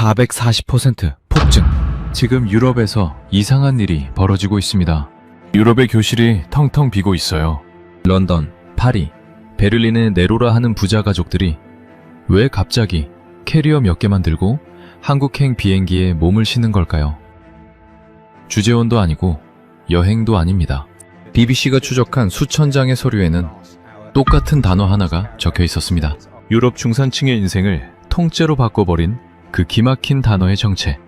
440% 폭증. 지금 유럽에서 이상한 일이 벌어지고 있습니다. 유럽의 교실이 텅텅 비고 있어요. 런던, 파리, 베를린의 네로라 하는 부자 가족들이 왜 갑자기 캐리어 몇 개만 들고 한국행 비행기에 몸을 싣는 걸까요? 주재원도 아니고 여행도 아닙니다. BBC가 추적한 수천 장의 서류에는 똑같은 단어 하나가 적혀 있었습니다. 유럽 중산층의 인생을 통째로 바꿔버린 그 기막힌 단어의 정체.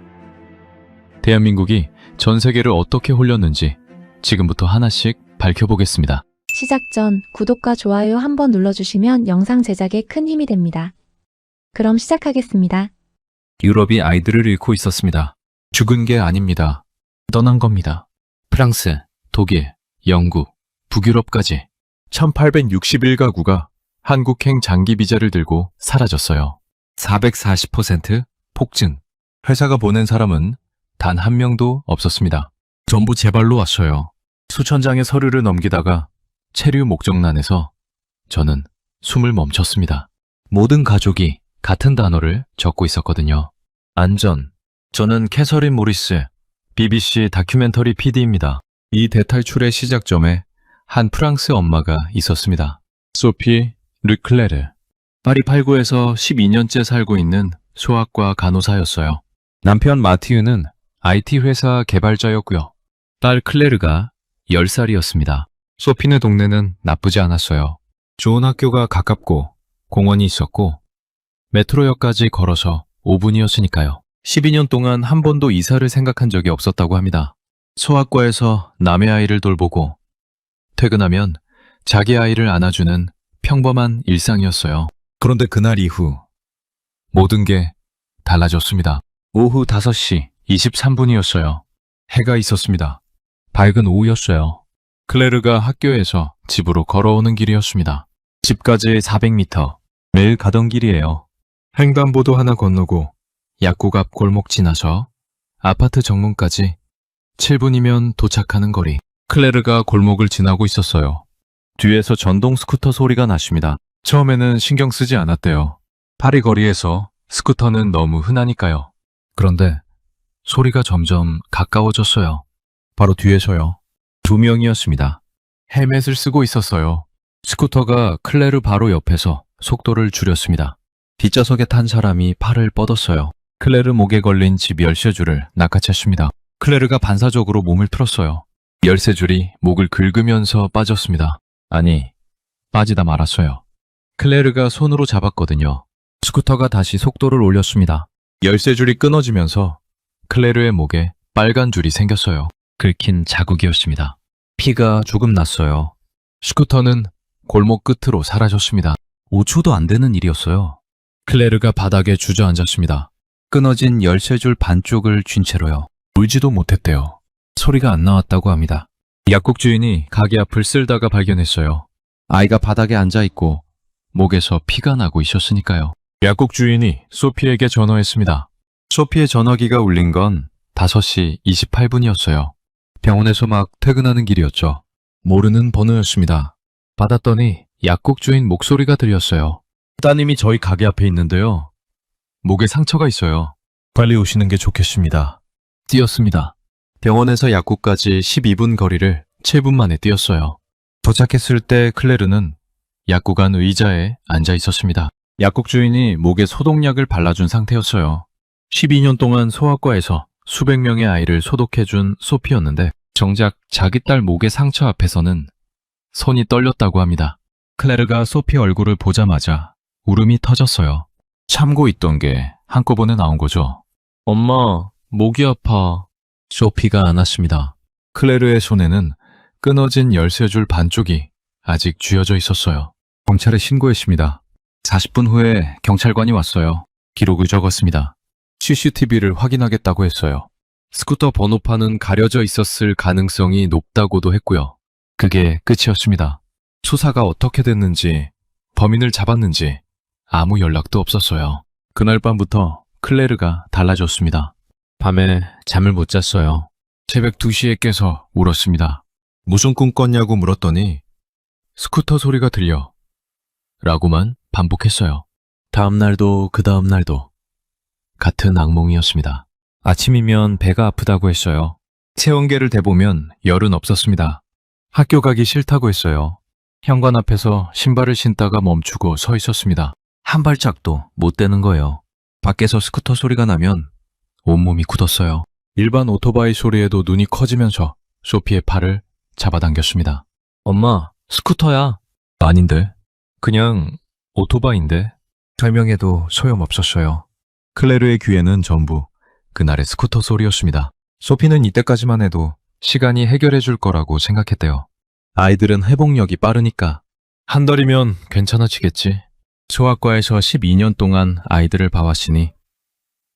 대한민국이 전 세계를 어떻게 홀렸는지 지금부터 하나씩 밝혀보겠습니다. 시작 전 구독과 좋아요 한번 눌러주시면 영상 제작에 큰 힘이 됩니다. 그럼 시작하겠습니다. 유럽이 아이들을 잃고 있었습니다. 죽은 게 아닙니다. 떠난 겁니다. 프랑스, 독일, 영국, 북유럽까지 1861가구가 한국행 장기 비자를 들고 사라졌어요. 440% 폭증. 회사가 보낸 사람은 단 한 명도 없었습니다. 전부 제 발로 왔어요. 수천 장의 서류를 넘기다가 체류 목적란에서 저는 숨을 멈췄습니다. 모든 가족이 같은 단어를 적고 있었거든요. 안전. 저는 캐서린 모리스, BBC 다큐멘터리 PD입니다. 이 대탈출의 시작점에 한 프랑스 엄마가 있었습니다. 소피 르클레르. 파리 8구에서 12년째 살고 있는 소아과 간호사였어요. 남편 마티유는 IT 회사 개발자였고요. 딸 클레르가 10살이었습니다. 소피네 동네는 나쁘지 않았어요. 좋은 학교가 가깝고 공원이 있었고 메트로역까지 걸어서 5분이었으니까요. 12년 동안 한 번도 이사를 생각한 적이 없었다고 합니다. 소아과에서 남의 아이를 돌보고 퇴근하면 자기 아이를 안아주는 평범한 일상이었어요. 그런데 그날 이후 모든 게 달라졌습니다. 오후 5시 23분이었어요. 해가 있었습니다. 밝은 오후였어요. 클레르가 학교에서 집으로 걸어오는 길이었습니다. 집까지 400m. 매일 가던 길이에요. 횡단보도 하나 건너고 약국 앞 골목 지나서 아파트 정문까지 7분이면 도착하는 거리. 클레르가 골목을 지나고 있었어요. 뒤에서 전동 스쿠터 소리가 났습니다. 처음에는 신경 쓰지 않았대요. 파리 거리에서 스쿠터는 너무 흔하니까요. 그런데 소리가 점점 가까워졌어요. 바로 뒤에서요. 2명이었습니다. 헬멧을 쓰고 있었어요. 스쿠터가 클레르 바로 옆에서 속도를 줄였습니다. 뒷좌석에 탄 사람이 팔을 뻗었어요. 클레르 목에 걸린 집 열쇠줄을 낚아챘습니다. 클레르가 반사적으로 몸을 틀었어요. 열쇠줄이 목을 긁으면서 빠졌습니다. 아니, 빠지다 말았어요. 클레르가 손으로 잡았거든요. 스쿠터가 다시 속도를 올렸습니다. 열쇠줄이 끊어지면서 클레르의 목에 빨간 줄이 생겼어요. 긁힌 자국이었습니다. 피가 조금 났어요. 스쿠터는 골목 끝으로 사라졌습니다. 5초도 안 되는 일이었어요. 클레르가 바닥에 주저앉았습니다. 끊어진 열쇠줄 반쪽을 쥔 채로요. 울지도 못했대요. 소리가 안 나왔다고 합니다. 약국 주인이 가게 앞을 쓸다가 발견했어요. 아이가 바닥에 앉아있고 목에서 피가 나고 있었으니까요. 약국 주인이 소피에게 전화했습니다. 소피의 전화기가 울린 건 5시 28분이었어요. 병원에서 막 퇴근하는 길이었죠. 모르는 번호였습니다. 받았더니 약국 주인 목소리가 들렸어요. 따님이 저희 가게 앞에 있는데요. 목에 상처가 있어요. 빨리 오시는 게 좋겠습니다. 뛰었습니다. 병원에서 약국까지 12분 거리를 7분 만에 뛰었어요. 도착했을 때 클레르는 약국 안 의자에 앉아 있었습니다. 약국 주인이 목에 소독약을 발라준 상태였어요. 12년 동안 소아과에서 수백 명의 아이를 소독해준 소피였는데 정작 자기 딸 목의 상처 앞에서는 손이 떨렸다고 합니다. 클레르가 소피 얼굴을 보자마자 울음이 터졌어요. 참고 있던 게 한꺼번에 나온 거죠. 엄마, 목이 아파. 소피가 안았습니다. 클레르의 손에는 끊어진 열쇠줄 반쪽이 아직 쥐어져 있었어요. 경찰에 신고했습니다. 40분 후에 경찰관이 왔어요. 기록을 적었습니다. CCTV를 확인하겠다고 했어요. 스쿠터 번호판은 가려져 있었을 가능성이 높다고도 했고요. 그게 끝이었습니다. 수사가 어떻게 됐는지, 범인을 잡았는지 아무 연락도 없었어요. 그날 밤부터 클레르가 달라졌습니다. 밤에 잠을 못 잤어요. 새벽 2시에 깨서 울었습니다. 무슨 꿈 꿨냐고 물었더니 스쿠터 소리가 들려 라고만 반복했어요. 다음 날도 그 다음 날도 같은 악몽이었습니다. 아침이면 배가 아프다고 했어요. 체온계를 대보면 열은 없었습니다. 학교 가기 싫다고 했어요. 현관 앞에서 신발을 신다가 멈추고 서 있었습니다. 한 발짝도 못 떼는 거예요. 밖에서 스쿠터 소리가 나면 온몸이 굳었어요. 일반 오토바이 소리에도 눈이 커지면서 소피의 팔을 잡아당겼습니다. 엄마, 스쿠터야. 아닌데. 그냥 오토바이인데. 설명해도 소용없었어요. 클레르의 귀에는 전부 그날의 스쿠터 소리였습니다. 소피는 이때까지만 해도 시간이 해결해 줄 거라고 생각했대요. 아이들은 회복력이 빠르니까 한 달이면 괜찮아지겠지. 소아과에서 12년 동안 아이들을 봐왔으니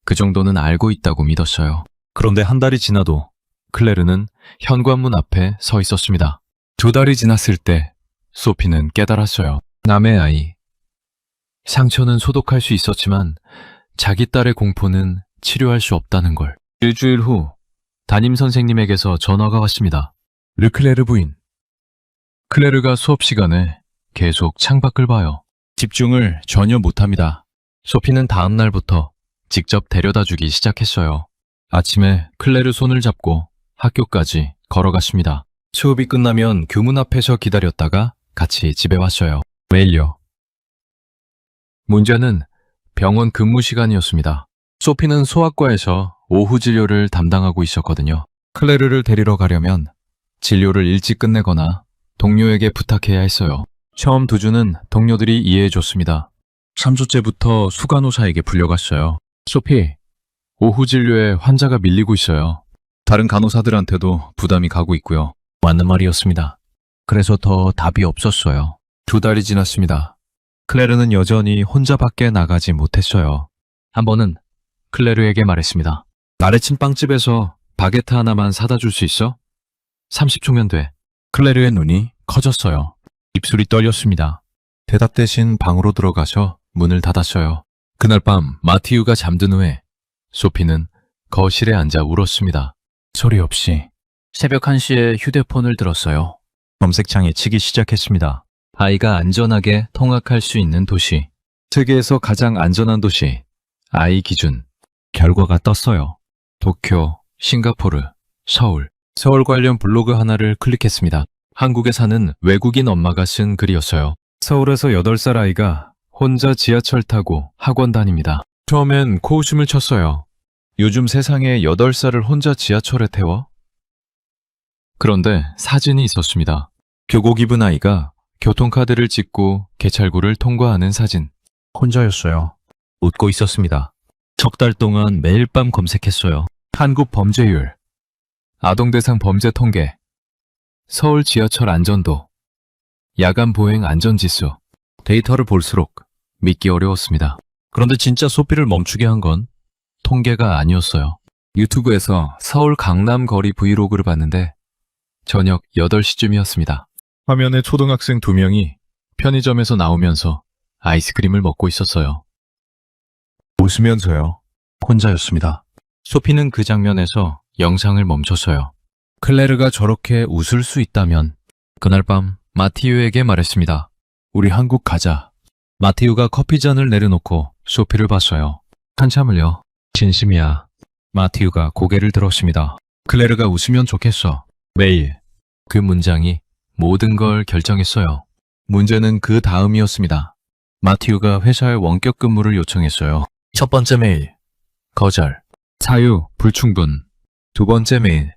그 정도는 알고 있다고 믿었어요. 그런데 한 달이 지나도 클레르는 현관문 앞에 서 있었습니다. 2달이 지났을 때 소피는 깨달았어요. 남의 아이. 상처는 소독할 수 있었지만 자기 딸의 공포는 치료할 수 없다는 걸. 일주일 후 담임 선생님에게서 전화가 왔습니다. 르클레르 부인. 클레르가 수업 시간에 계속 창밖을 봐요. 집중을 전혀 못합니다. 소피는 다음 날부터 직접 데려다 주기 시작했어요. 아침에 클레르 손을 잡고 학교까지 걸어갔습니다. 수업이 끝나면 교문 앞에서 기다렸다가 같이 집에 왔어요. 매일요. 문제는 병원 근무 시간이었습니다. 소피는 소아과에서 오후 진료를 담당하고 있었거든요. 클레르를 데리러 가려면 진료를 일찍 끝내거나 동료에게 부탁해야 했어요. 처음 2주는 동료들이 이해해줬습니다. 3주째부터 수간호사에게 불려갔어요. 소피, 오후 진료에 환자가 밀리고 있어요. 다른 간호사들한테도 부담이 가고 있고요. 맞는 말이었습니다. 그래서 더 답이 없었어요. 2달이 지났습니다. 클레르는 여전히 혼자 밖에 나가지 못했어요. 한 번은 클레르에게 말했습니다. 아래층 빵집에서 바게트 하나만 사다 줄 수 있어? 30초면 돼. 클레르의 눈이 커졌어요. 입술이 떨렸습니다. 대답 대신 방으로 들어가서 문을 닫았어요. 그날 밤 마티우가 잠든 후에 소피는 거실에 앉아 울었습니다. 소리 없이 새벽 1시에 휴대폰을 들었어요. 검색창에 치기 시작했습니다. 아이가 안전하게 통학할 수 있는 도시. 세계에서 가장 안전한 도시. 아이 기준. 결과가 떴어요. 도쿄, 싱가포르, 서울. 서울 관련 블로그 하나를 클릭했습니다. 한국에 사는 외국인 엄마가 쓴 글이었어요. 서울에서 8살 아이가 혼자 지하철 타고 학원 다닙니다. 처음엔 코웃음을 쳤어요. 요즘 세상에 8살을 혼자 지하철에 태워? 그런데 사진이 있었습니다. 교복 입은 아이가 교통카드를 찍고 개찰구를 통과하는 사진. 혼자였어요. 웃고 있었습니다. 석 달 동안 매일 밤 검색했어요. 한국 범죄율, 아동 대상 범죄 통계, 서울 지하철 안전도, 야간 보행 안전지수. 데이터를 볼수록 믿기 어려웠습니다. 그런데 진짜 소피를 멈추게 한 건 통계가 아니었어요. 유튜브에서 서울 강남 거리 브이로그를 봤는데 저녁 8시쯤이었습니다. 화면에 초등학생 2명이 편의점에서 나오면서 아이스크림을 먹고 있었어요. 웃으면서요. 혼자였습니다. 소피는 그 장면에서 영상을 멈췄어요. 클레르가 저렇게 웃을 수 있다면 그날 밤 마티우에게 말했습니다. 우리 한국 가자. 마티우가 커피잔을 내려놓고 소피를 봤어요. 한참을요. 진심이야. 마티우가 고개를 들었습니다. 클레르가 웃으면 좋겠어. 매일. 그 문장이 모든 걸 결정했어요. 문제는 그 다음이었습니다. 마티우가 회사에 원격 근무를 요청했어요. 첫 번째 메일. 거절. 사유, 불충분. 두 번째 메일.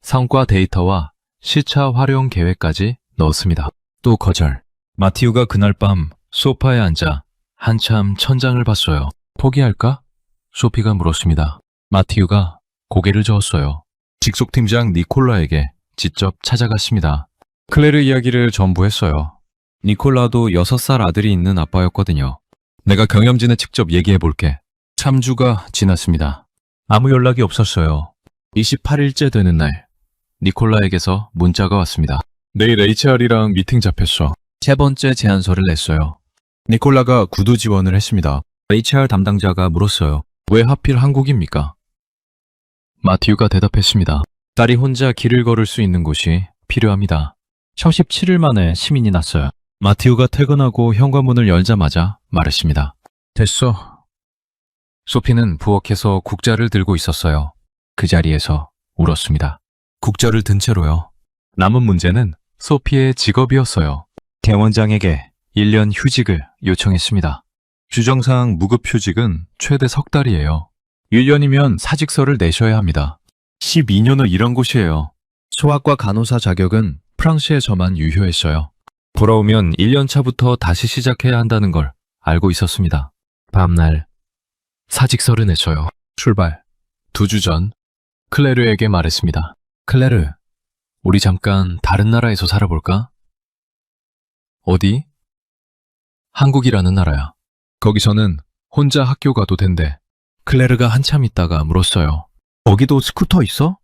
성과 데이터와 시차 활용 계획까지 넣었습니다. 또 거절. 마티우가 그날 밤 소파에 앉아 한참 천장을 봤어요. 포기할까? 소피가 물었습니다. 마티우가 고개를 저었어요. 직속팀장 니콜라에게 직접 찾아갔습니다. 클레르 이야기를 전부 했어요. 니콜라도 6살 아들이 있는 아빠였거든요. 내가 경험진에 직접 얘기해 볼게. 3주가 지났습니다. 아무 연락이 없었어요. 28일째 되는 날, 니콜라에게서 문자가 왔습니다. 내일 HR이랑 미팅 잡혔어. 3번째 제안서를 냈어요. 니콜라가 구두 지원을 했습니다. HR 담당자가 물었어요. 왜 하필 한국입니까? 마티우가 대답했습니다. 딸이 혼자 길을 걸을 수 있는 곳이 필요합니다. 37일 만에 시민이 났어요. 마티우가 퇴근하고 현관문을 열자마자 말했습니다. 됐어. 소피는 부엌에서 국자를 들고 있었어요. 그 자리에서 울었습니다. 국자를 든 채로요. 남은 문제는 소피의 직업이었어요. 대원장에게 1년 휴직을 요청했습니다. 규정상 무급휴직은 최대 석 달이에요. 1년이면 사직서를 내셔야 합니다. 12년을 일한 곳이에요. 소아과 간호사 자격은 프랑스에서만 유효했어요. 돌아오면 1년 차부터 다시 시작해야 한다는 걸 알고 있었습니다. 다음날 사직서를 내셔요. 출발. 2주 전 클레르에게 말했습니다. 클레르, 우리 잠깐 다른 나라에서 살아볼까? 어디? 한국이라는 나라야. 거기서는 혼자 학교 가도 된대. 클레르가 한참 있다가 물었어요. 거기도 스쿠터 있어?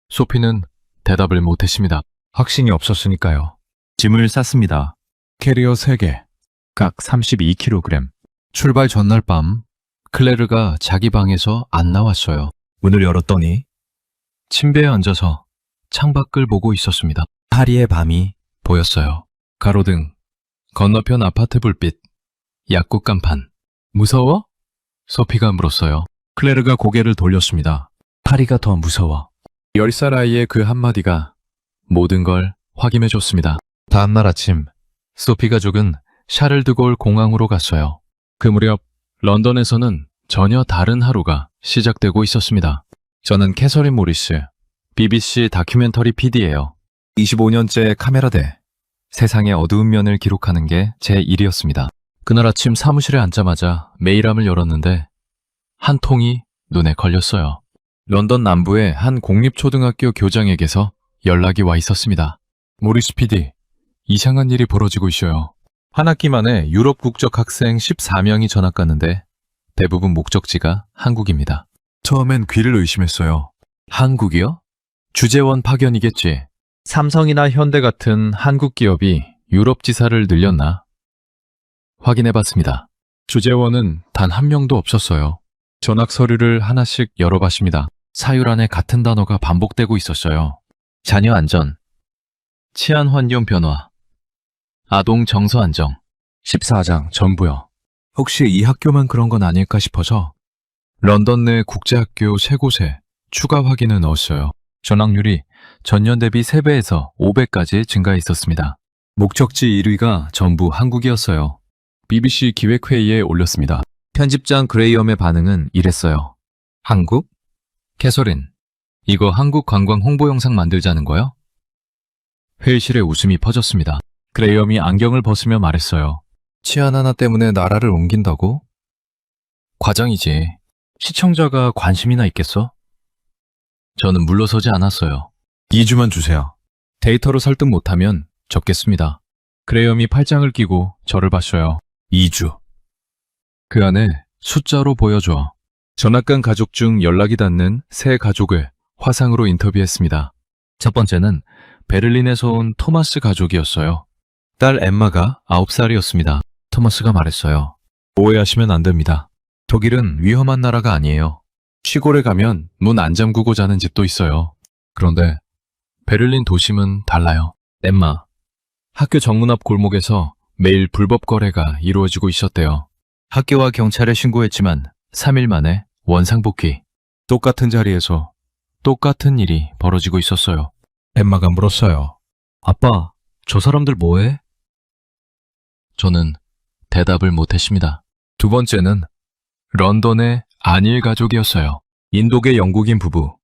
소피는 대답을 못했습니다. 확신이 없었으니까요. 짐을 쌌습니다. 캐리어 3개, 각 32kg. 출발 전날 밤, 클레르가 자기 방에서 안 나왔어요. 문을 열었더니 침대에 앉아서 창밖을 보고 있었습니다. 파리의 밤이 보였어요. 가로등, 건너편 아파트 불빛, 약국 간판. 무서워? 소피가 물었어요. 클레르가 고개를 돌렸습니다. 파리가 더 무서워. 10살 아이의 그 한마디가 모든 걸 확인해줬습니다. 다음날 아침, 소피 가족은 샤를드골 공항으로 갔어요. 그 무렵 런던에서는 전혀 다른 하루가 시작되고 있었습니다. 저는 캐서린 모리스, BBC 다큐멘터리 PD예요. 25년째 카메라대, 세상의 어두운 면을 기록하는 게 제 일이었습니다. 그날 아침 사무실에 앉자마자 메일함을 열었는데 한 통이 눈에 걸렸어요. 런던 남부의 한 공립초등학교 교장에게서 연락이 와 있었습니다. 모리스 PD, 이상한 일이 벌어지고 있어요. 한 학기 만에 유럽 국적 학생 14명이 전학 갔는데 대부분 목적지가 한국입니다. 처음엔 귀를 의심했어요. 한국이요? 주재원 파견이겠지. 삼성이나 현대 같은 한국 기업이 유럽 지사를 늘렸나? 확인해봤습니다. 주재원은 단 한 명도 없었어요. 전학 서류를 하나씩 열어봤습니다. 사율 안에 같은 단어가 반복되고 있었어요. 자녀 안전, 치안 환경 변화, 아동 정서 안정, 14장 전부요. 혹시 이 학교만 그런 건 아닐까 싶어서 런던 내 국제학교 3곳에 추가 확인을 넣었어요. 전학률이 전년 대비 3배에서 5배까지 증가했었습니다. 목적지 1위가 전부 한국이었어요. BBC 기획회의에 올렸습니다. 편집장 그레이엄의 반응은 이랬어요. 한국? 캐서린, 이거 한국 관광 홍보 영상 만들자는 거요? 회의실에 웃음이 퍼졌습니다. 그레이엄이 안경을 벗으며 말했어요. 치안 하나 때문에 나라를 옮긴다고? 과장이지. 시청자가 관심이나 있겠어? 저는 물러서지 않았어요. 2주만 주세요. 데이터로 설득 못하면 접겠습니다. 그레이엄이 팔짱을 끼고 저를 봤어요. 2주. 그 안에 숫자로 보여줘. 전학 간 가족 중 연락이 닿는 3 가족을 화상으로 인터뷰했습니다. 첫 번째는 베를린에서 온 토마스 가족이었어요. 딸 엠마가 9살이었습니다. 토마스가 말했어요. 오해하시면 안 됩니다. 독일은 위험한 나라가 아니에요. 시골에 가면 문 안 잠그고 자는 집도 있어요. 그런데 베를린 도심은 달라요. 엠마, 학교 정문 앞 골목에서 매일 불법 거래가 이루어지고 있었대요. 학교와 경찰에 신고했지만 3일 만에 원상복귀. 똑같은 자리에서 똑같은 일이 벌어지고 있었어요. 엠마가 물었어요. 아빠, 저 사람들 뭐해? 저는 대답을 못했습니다. 두 번째는 런던의 안일 가족이었어요. 인도계 영국인 부부.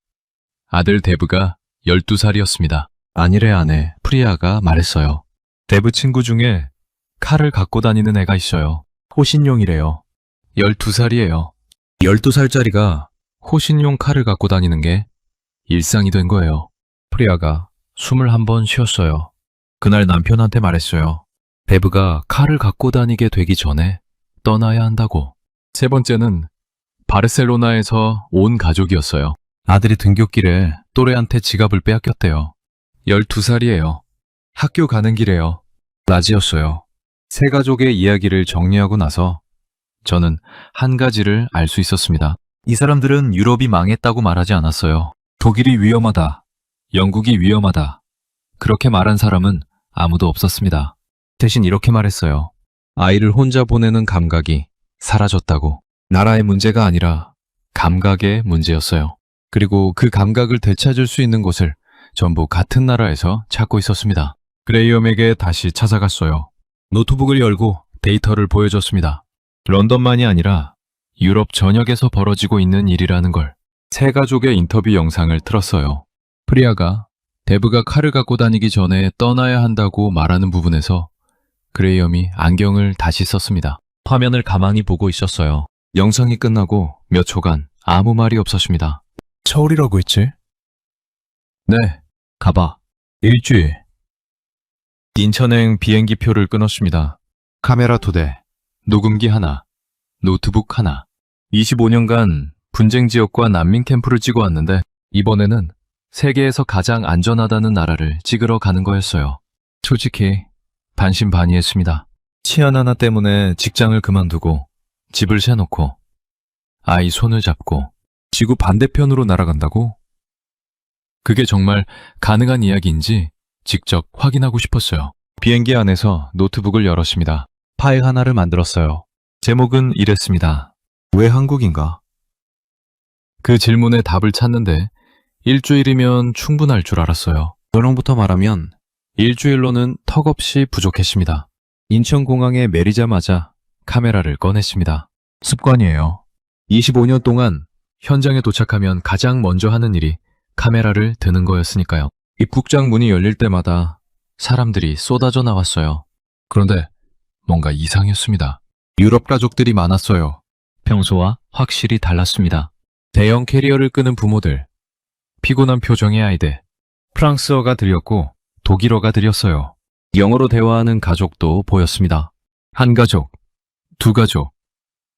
아들 데브가 12살이었습니다. 안일의 아내 프리아가 말했어요. 데브 친구 중에 칼을 갖고 다니는 애가 있어요. 호신용이래요. 12살이에요. 12살짜리가 호신용 칼을 갖고 다니는 게 일상이 된 거예요. 프리아가 숨을 한번 쉬었어요. 그날 남편한테 말했어요. 데브가 칼을 갖고 다니게 되기 전에 떠나야 한다고. 세 번째는 바르셀로나에서 온 가족이었어요. 아들이 등굣길에 또래한테 지갑을 빼앗겼대요. 12살이에요. 학교 가는 길에요. 낮이었어요. 세 가족의 이야기를 정리하고 나서 저는 한 가지를 알 수 있었습니다. 이 사람들은 유럽이 망했다고 말하지 않았어요. 독일이 위험하다. 영국이 위험하다. 그렇게 말한 사람은 아무도 없었습니다. 대신 이렇게 말했어요. 아이를 혼자 보내는 감각이 사라졌다고. 나라의 문제가 아니라 감각의 문제였어요. 그리고 그 감각을 되찾을 수 있는 곳을 전부 같은 나라에서 찾고 있었습니다. 그레이엄에게 다시 찾아갔어요. 노트북을 열고 데이터를 보여줬습니다. 런던만이 아니라 유럽 전역에서 벌어지고 있는 일이라는 걸. 세 가족의 인터뷰 영상을 틀었어요. 프리아가 데브가 칼을 갖고 다니기 전에 떠나야 한다고 말하는 부분에서 그레이엄이 안경을 다시 썼습니다. 화면을 가만히 보고 있었어요. 영상이 끝나고 몇 초간 아무 말이 없었습니다. 서울이라고 했지? 네, 가봐. 일주일. 인천행 비행기표를 끊었습니다. 카메라 2대, 녹음기 하나, 노트북 하나. 25년간 분쟁 지역과 난민 캠프를 찍어왔는데 이번에는 세계에서 가장 안전하다는 나라를 찍으러 가는 거였어요. 솔직히 반신반의했습니다. 치안 하나 때문에 직장을 그만두고 집을 세놓고 아이 손을 잡고 지구 반대편으로 날아간다고? 그게 정말 가능한 이야기인지 직접 확인하고 싶었어요. 비행기 안에서 노트북을 열었습니다. 파일 하나를 만들었어요. 제목은 이랬습니다. 왜 한국인가? 그 질문에 답을 찾는데 일주일이면 충분할 줄 알았어요. 결론부터 말하면 일주일로는 턱없이 부족했습니다. 인천공항에 내리자마자 카메라를 꺼냈습니다. 습관이에요. 25년 동안 현장에 도착하면 가장 먼저 하는 일이 카메라를 드는 거였으니까요. 입국장 문이 열릴 때마다 사람들이 쏟아져 나왔어요. 그런데 뭔가 이상했습니다. 유럽 가족들이 많았어요. 평소와 확실히 달랐습니다. 대형 캐리어를 끄는 부모들, 피곤한 표정의 아이들, 프랑스어가 들렸고 독일어가 들렸어요. 영어로 대화하는 가족도 보였습니다. 한 가족, 두 가족,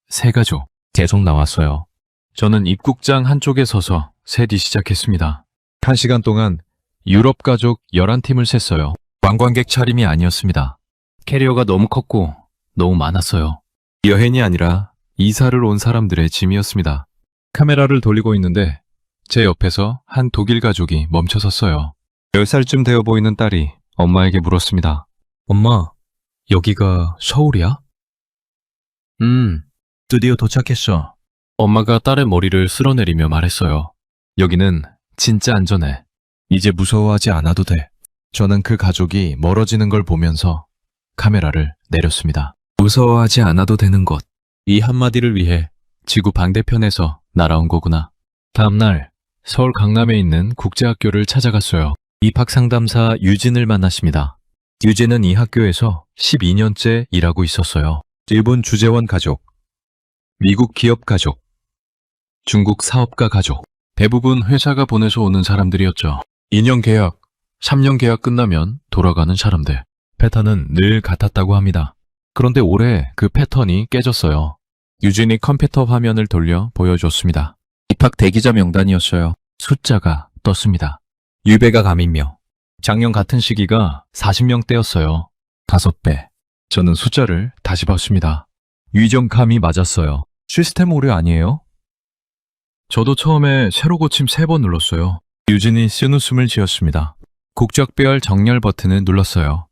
세 가족 계속 나왔어요. 저는 입국장 한쪽에 서서 세기 시작했습니다. 1시간 동안 유럽 가족 11팀을 셌어요. 관광객 차림이 아니었습니다. 캐리어가 너무 컸고 너무 많았어요. 여행이 아니라 이사를 온 사람들의 짐이었습니다. 카메라를 돌리고 있는데 제 옆에서 한 독일 가족이 멈춰섰어요. 10살쯤 되어 보이는 딸이 엄마에게 물었습니다. 엄마, 여기가 서울이야? 드디어 도착했어. 엄마가 딸의 머리를 쓸어내리며 말했어요. 여기는 진짜 안전해. 이제 무서워하지 않아도 돼. 저는 그 가족이 멀어지는 걸 보면서 카메라를 내렸습니다. 무서워하지 않아도 되는 곳. 이 한마디를 위해 지구 반대편에서 날아온 거구나. 다음날 서울 강남에 있는 국제학교를 찾아갔어요. 입학 상담사 유진을 만났습니다. 유진은 이 학교에서 12년째 일하고 있었어요. 일본 주재원 가족, 미국 기업 가족, 중국 사업가 가족. 대부분 회사가 보내서 오는 사람들이었죠. 2년 계약, 3년 계약 끝나면 돌아가는 사람들. 패턴은 늘 같았다고 합니다. 그런데 올해 그 패턴이 깨졌어요. 유진이 컴퓨터 화면을 돌려 보여줬습니다. 입학 대기자 명단이었어요. 숫자가 떴습니다. 유배가 감이며 작년 같은 시기가 40명대였어요. 5배. 저는 숫자를 다시 봤습니다. 위정감이 맞았어요. 시스템 오류 아니에요? 저도 처음에 새로 고침 3번 눌렀어요. 유진이 쓴웃음을 지었습니다. 국적별 정렬 버튼을 눌렀어요.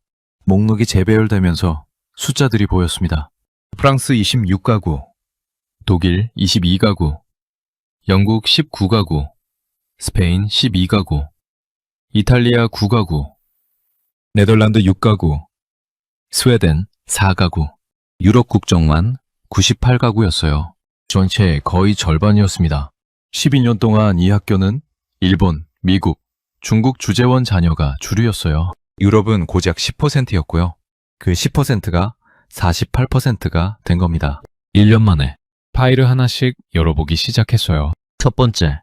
목록이 재배열되면서 숫자들이 보였습니다. 프랑스 26가구, 독일 22가구, 영국 19가구, 스페인 12가구, 이탈리아 9가구, 네덜란드 6가구, 스웨덴 4가구, 유럽 국적만 98가구였어요. 전체의 거의 절반이었습니다. 12년 동안 이 학교는 일본, 미국, 중국 주재원 자녀가 주류였어요. 유럽은 고작 10%였고요. 그 10%가 48%가 된 겁니다. 1년 만에 파일을 하나씩 열어보기 시작했어요. 첫 번째,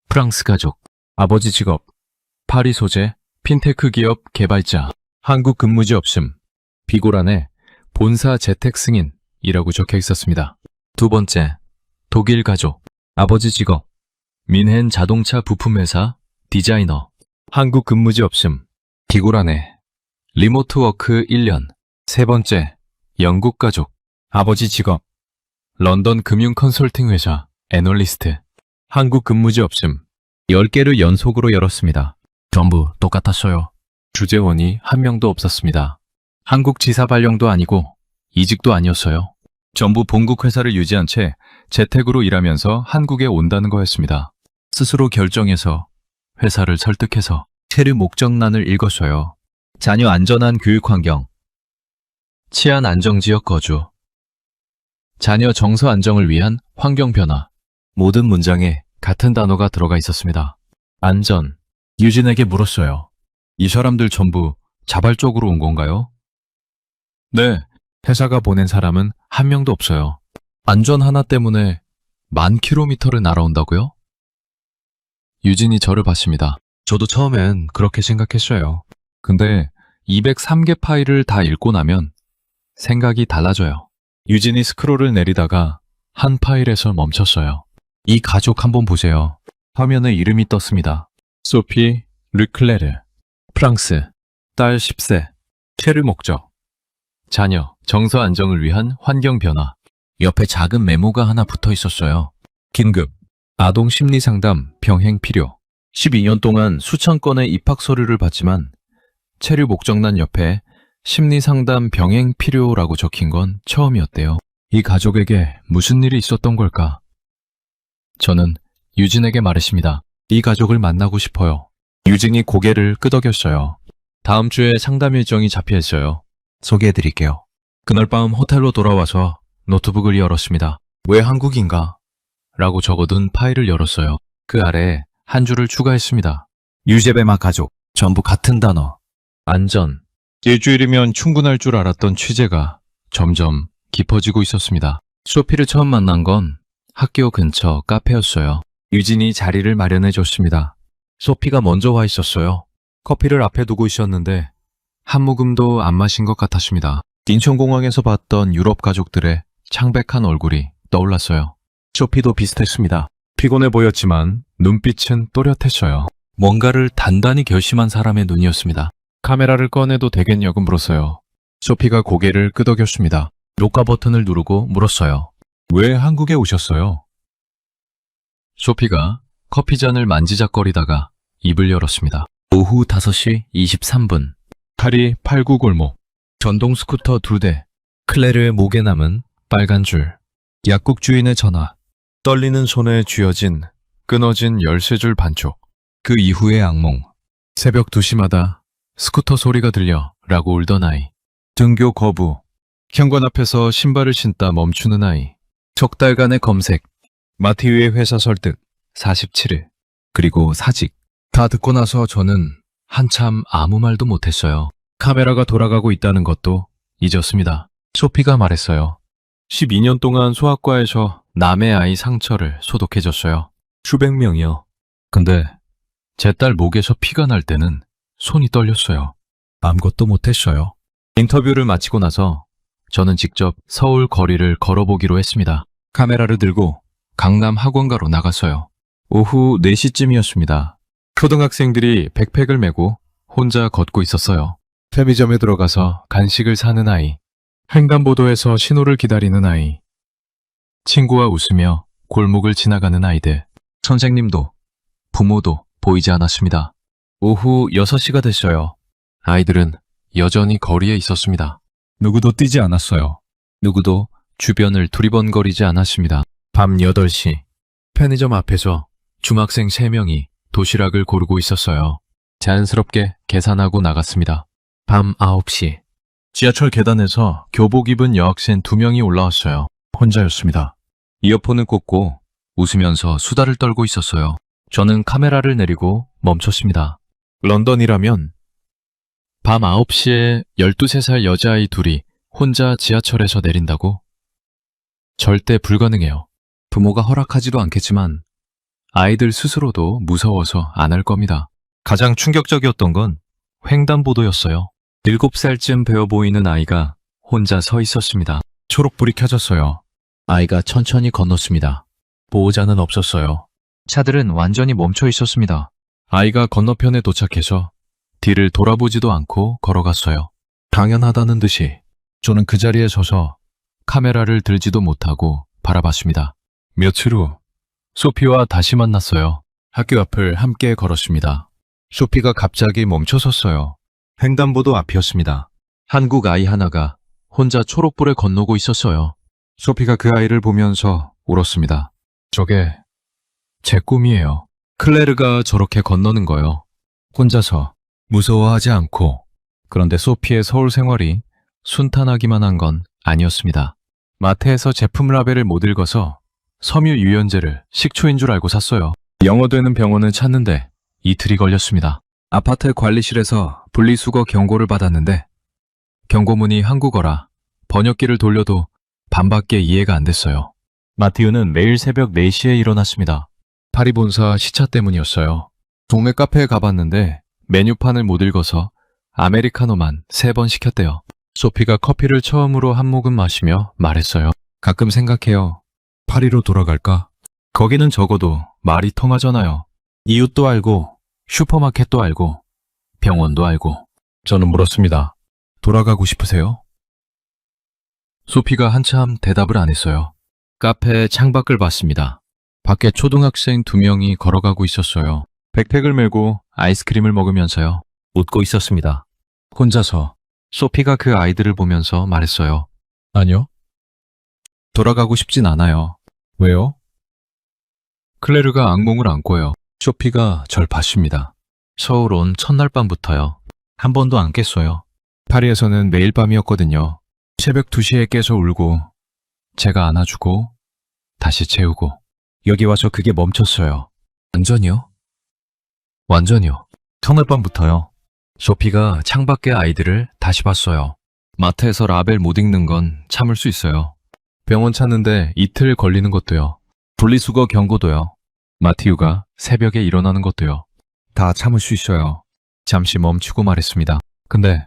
프랑스 가족, 아버지 직업, 파리 소재, 핀테크 기업 개발자, 한국 근무지 없음, 비고란에 본사 재택 승인이라고 적혀 있었습니다. 두 번째, 독일 가족, 아버지 직업, 민헨 자동차 부품회사, 디자이너, 한국 근무지 없음, 비고란에 리모트 워크 1년. 세 번째, 영국 가족, 아버지 직업, 런던 금융 컨설팅 회사, 애널리스트, 한국 근무지 없음. 10개를 연속으로 열었습니다. 전부 똑같았어요. 주재원이 한 명도 없었습니다. 한국 지사 발령도 아니고 이직도 아니었어요. 전부 본국 회사를 유지한 채 재택으로 일하면서 한국에 온다는 거였습니다. 스스로 결정해서 회사를 설득해서 체류 목적란을 읽었어요. 자녀 안전한 교육 환경, 치안 안정지역 거주, 자녀 정서 안정을 위한 환경 변화. 모든 문장에 같은 단어가 들어가 있었습니다. 안전. 유진에게 물었어요. 이 사람들 전부 자발적으로 온 건가요? 네. 회사가 보낸 사람은 한 명도 없어요. 안전 하나 때문에 10,000km를 날아온다고요? 유진이 저를 봤습니다. 저도 처음엔 그렇게 생각했어요. 근데 203개 파일을 다 읽고 나면 생각이 달라져요. 유진이 스크롤을 내리다가 한 파일에서 멈췄어요. 이 가족 한번 보세요. 화면에 이름이 떴습니다. 소피 르클레르, 프랑스, 딸 10세, 체류 목적, 자녀, 정서 안정을 위한 환경 변화. 옆에 작은 메모가 하나 붙어 있었어요. 긴급, 아동 심리 상담, 병행 필요. 12년 동안 수천 건의 입학 서류를 받지만 체류 목적란 옆에 심리 상담 병행 필요라고 적힌 건 처음이었대요. 이 가족에게 무슨 일이 있었던 걸까? 저는 유진에게 말했습니다. 이 가족을 만나고 싶어요. 유진이 고개를 끄덕였어요. 다음 주에 상담 일정이 잡혀 있어요. 소개해드릴게요. 그날 밤 호텔로 돌아와서 노트북을 열었습니다. 왜 한국인가? 라고 적어둔 파일을 열었어요. 그 아래에 한 줄을 추가했습니다. 유제베마 가족, 전부 같은 단어. 안전. 일주일이면 충분할 줄 알았던 취재가 점점 깊어지고 있었습니다. 소피를 처음 만난 건 학교 근처 카페였어요. 유진이 자리를 마련해 줬습니다. 소피가 먼저 와 있었어요. 커피를 앞에 두고 있었는데 한 모금도 안 마신 것 같았습니다. 인천공항에서 봤던 유럽 가족들의 창백한 얼굴이 떠올랐어요. 소피도 비슷했습니다. 피곤해 보였지만 눈빛은 또렷했어요. 뭔가를 단단히 결심한 사람의 눈이었습니다. 카메라를 꺼내도 되겠냐고 물었어요. 소피가 고개를 끄덕였습니다. 녹화 버튼을 누르고 물었어요. 왜 한국에 오셨어요? 소피가 커피잔을 만지작거리다가 입을 열었습니다. 오후 5시 23분. 파리 89 골목. 전동 스쿠터 2대. 클레르의 목에 남은 빨간 줄. 약국 주인의 전화. 떨리는 손에 쥐어진 끊어진 열쇠줄 반쪽. 그 이후의 악몽. 새벽 2시마다 스쿠터 소리가 들려 라고 울던 아이. 등교 거부. 현관 앞에서 신발을 신다 멈추는 아이. 석 달간의 검색. 마티유의 회사 설득. 47일. 그리고 사직. 다 듣고 나서 저는 한참 아무 말도 못했어요. 카메라가 돌아가고 있다는 것도 잊었습니다. 소피가 말했어요. 12년 동안 소아과에서 남의 아이 상처를 소독해줬어요. 수백 명이요. 근데 제 딸 목에서 피가 날 때는 손이 떨렸어요. 아무것도 못했어요. 인터뷰를 마치고 나서 저는 직접 서울 거리를 걸어보기로 했습니다. 카메라를 들고 강남 학원가로 나갔어요. 오후 4시쯤이었습니다. 초등학생들이 백팩을 메고 혼자 걷고 있었어요. 편의점에 들어가서 간식을 사는 아이. 횡단보도에서 신호를 기다리는 아이. 친구와 웃으며 골목을 지나가는 아이들. 선생님도 부모도 보이지 않았습니다. 오후 6시가 됐어요. 아이들은 여전히 거리에 있었습니다. 누구도 뛰지 않았어요. 누구도 주변을 두리번거리지 않았습니다. 밤 8시. 편의점 앞에서 중학생 3명이 도시락을 고르고 있었어요. 자연스럽게 계산하고 나갔습니다. 밤 9시. 지하철 계단에서 교복 입은 여학생 2명이 올라왔어요. 혼자였습니다. 이어폰을 꽂고 웃으면서 수다를 떨고 있었어요. 저는 카메라를 내리고 멈췄습니다. 런던이라면 밤 9시에 12살 여자아이 둘이 혼자 지하철에서 내린다고? 절대 불가능해요. 부모가 허락하지도 않겠지만 아이들 스스로도 무서워서 안 할 겁니다. 가장 충격적이었던 건 횡단보도였어요. 7살쯤 배워 보이는 아이가 혼자 서 있었습니다. 초록불이 켜졌어요. 아이가 천천히 건넜습니다. 보호자는 없었어요. 차들은 완전히 멈춰 있었습니다. 아이가 건너편에 도착해서 뒤를 돌아보지도 않고 걸어갔어요. 당연하다는 듯이 저는 그 자리에 서서 카메라를 들지도 못하고 바라봤습니다. 며칠 후 소피와 다시 만났어요. 학교 앞을 함께 걸었습니다. 소피가 갑자기 멈춰섰어요. 횡단보도 앞이었습니다. 한국 아이 하나가 혼자 초록불에 건너고 있었어요. 소피가 그 아이를 보면서 울었습니다. 저게 제 꿈이에요. 클레르가 저렇게 건너는 거요. 혼자서 무서워하지 않고. 그런데 소피의 서울 생활이 순탄하기만 한 건 아니었습니다. 마트에서 제품 라벨을 못 읽어서 섬유 유연제를 식초인 줄 알고 샀어요. 영어 되는 병원을 찾는데 이틀이 걸렸습니다. 아파트 관리실에서 분리수거 경고를 받았는데 경고문이 한국어라 번역기를 돌려도 반밖에 이해가 안 됐어요. 마티우는 매일 새벽 4시에 일어났습니다. 파리 본사 시차 때문이었어요. 동네 카페에 가봤는데 메뉴판을 못 읽어서 아메리카노만 3번 시켰대요. 소피가 커피를 처음으로 한 모금 마시며 말했어요. 가끔 생각해요. 파리로 돌아갈까? 거기는 적어도 말이 통하잖아요. 이웃도 알고 슈퍼마켓도 알고 병원도 알고. 저는 물었습니다. 돌아가고 싶으세요? 소피가 한참 대답을 안 했어요. 카페 창밖을 봤습니다. 밖에 초등학생 2명이 걸어가고 있었어요. 백팩을 메고 아이스크림을 먹으면서요. 웃고 있었습니다. 혼자서 소피가 그 아이들을 보면서 말했어요. 아니요. 돌아가고 싶진 않아요. 왜요? 클레르가 악몽을 안고요. 소피가 절 봤습니다. 서울 온 첫날 밤부터요. 한 번도 안 깼어요. 파리에서는 매일 밤이었거든요. 새벽 2시에 깨서 울고 제가 안아주고 다시 재우고 여기 와서 그게 멈췄어요. 완전히요? 완전히요. 첫날 밤부터요. 소피가 창밖의 아이들을 다시 봤어요. 마트에서 라벨 못 읽는 건 참을 수 있어요. 병원 찾는데 이틀 걸리는 것도요. 분리수거 경고도요. 마티우가 새벽에 일어나는 것도요. 다 참을 수 있어요. 잠시 멈추고 말했습니다. 근데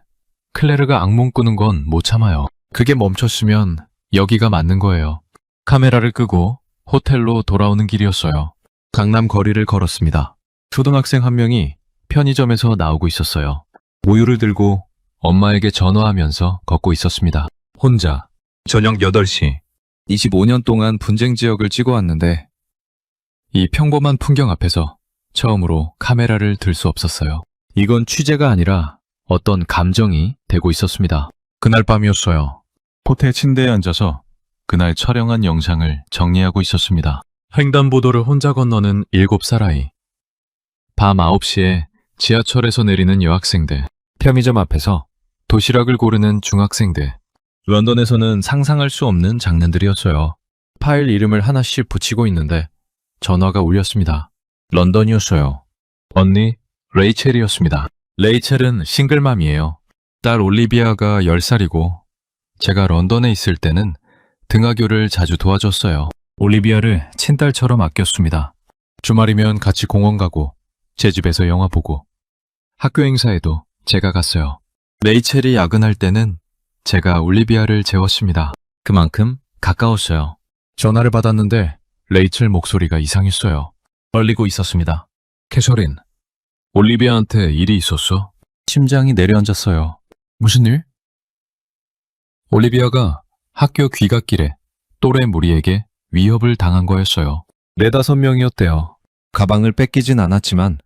클레르가 악몽 꾸는 건 못 참아요. 그게 멈췄으면 여기가 맞는 거예요. 카메라를 끄고 호텔로 돌아오는 길이었어요. 강남 거리를 걸었습니다. 초등학생 한 명이 편의점에서 나오고 있었어요. 우유를 들고 엄마에게 전화하면서 걷고 있었습니다. 혼자. 저녁 8시. 25년 동안 분쟁 지역을 찍어왔는데 이 평범한 풍경 앞에서 처음으로 카메라를 들 수 없었어요. 이건 취재가 아니라 어떤 감정이 되고 있었습니다. 그날 밤이었어요. 호텔 침대에 앉아서 그날 촬영한 영상을 정리하고 있었습니다. 횡단보도를 혼자 건너는 7살 아이. 밤 9시에 지하철에서 내리는 여학생들. 편의점 앞에서 도시락을 고르는 중학생들. 런던에서는 상상할 수 없는 장면들이었어요. 파일 이름을 하나씩 붙이고 있는데 전화가 울렸습니다. 런던이었어요. 언니 레이첼이었습니다. 레이첼은 싱글맘이에요. 딸 올리비아가 10살이고 제가 런던에 있을 때는 등하교를 자주 도와줬어요. 올리비아를 친딸처럼 아꼈습니다. 주말이면 같이 공원 가고 제 집에서 영화 보고 학교 행사에도 제가 갔어요. 레이첼이 야근할 때는 제가 올리비아를 재웠습니다. 그만큼 가까웠어요. 전화를 받았는데 레이첼 목소리가 이상했어요. 떨리고 있었습니다. 캐서린, 올리비아한테 일이 있었어? 심장이 내려앉았어요. 무슨 일? 올리비아가 학교 귀갓길에 또래 무리에게 위협을 당한 거였어요. 4-5명이었대요. 가방을 뺏기진 않았지만